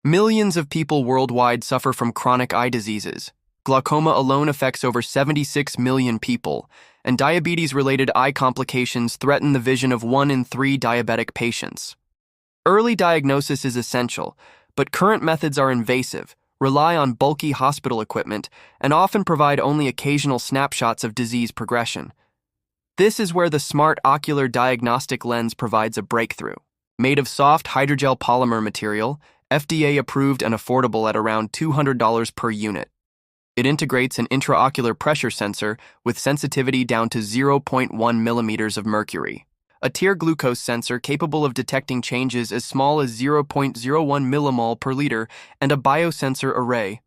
Millions of people worldwide suffer from chronic eye diseases. Glaucoma alone affects over 76 million people, and diabetes-related eye complications threaten the vision of 1 in 3 diabetic patients. Early diagnosis is essential, but current methods are invasive, rely on bulky hospital equipment, and often provide only occasional snapshots of disease progression. This is where the smart ocular diagnostic lens provides a breakthrough. Made of soft hydrogel polymer material, FDA approved and affordable at around $200 per unit. It integrates an intraocular pressure sensor with sensitivity down to 0.1 millimeters of mercury, a tear glucose sensor capable of detecting changes as small as 0.01 millimole per liter, and a biosensor array,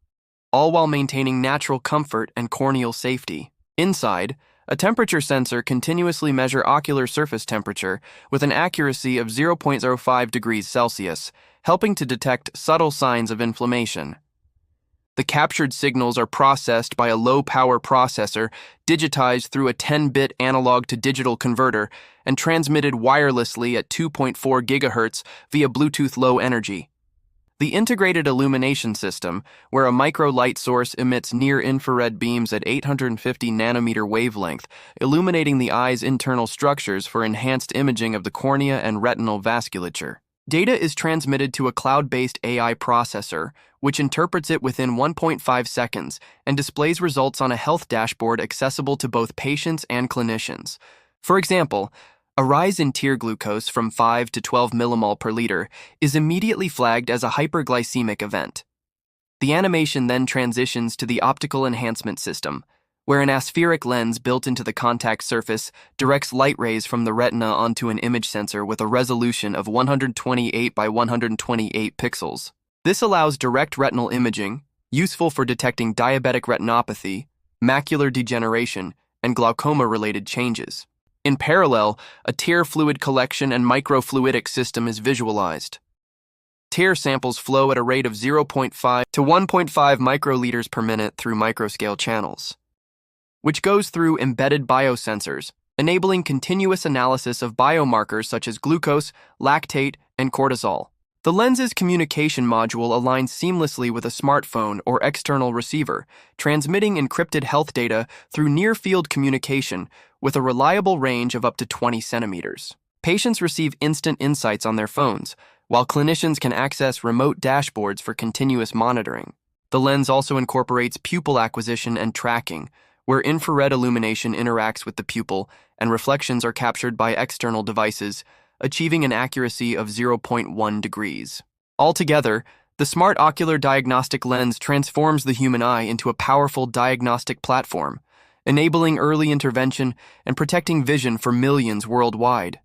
all while maintaining natural comfort and corneal safety. Inside, a temperature sensor continuously measures ocular surface temperature with an accuracy of 0.05 degrees Celsius, helping to detect subtle signs of inflammation. The captured signals are processed by a low-power processor, digitized through a 10-bit analog-to-digital converter, and transmitted wirelessly at 2.4 GHz via Bluetooth Low Energy. The integrated illumination system, where a micro-light source emits near-infrared beams at 850 nanometer wavelength, illuminating the eye's internal structures for enhanced imaging of the cornea and retinal vasculature. Data is transmitted to a cloud-based AI processor, which interprets it within 1.5 seconds and displays results on a health dashboard accessible to both patients and clinicians. For example, a rise in tear glucose from 5 to 12 millimole per liter is immediately flagged as a hyperglycemic event. The animation then transitions to the optical enhancement system, where an aspheric lens built into the contact surface directs light rays from the retina onto an image sensor with a resolution of 128 by 128 pixels. This allows direct retinal imaging, useful for detecting diabetic retinopathy, macular degeneration, and glaucoma-related changes. In parallel, a tear fluid collection and microfluidic system is visualized. Tear samples flow at a rate of 0.5 to 1.5 microliters per minute through microscale channels, which goes through embedded biosensors, enabling continuous analysis of biomarkers such as glucose, lactate, and cortisol. The lens's communication module aligns seamlessly with a smartphone or external receiver, transmitting encrypted health data through near-field communication with a reliable range of up to 20 centimeters. Patients receive instant insights on their phones, while clinicians can access remote dashboards for continuous monitoring. The lens also incorporates pupil acquisition and tracking, where infrared illumination interacts with the pupil and reflections are captured by external devices, achieving an accuracy of 0.1 degrees. Altogether, the smart ocular diagnostic lens transforms the human eye into a powerful diagnostic platform, enabling early intervention and protecting vision for millions worldwide.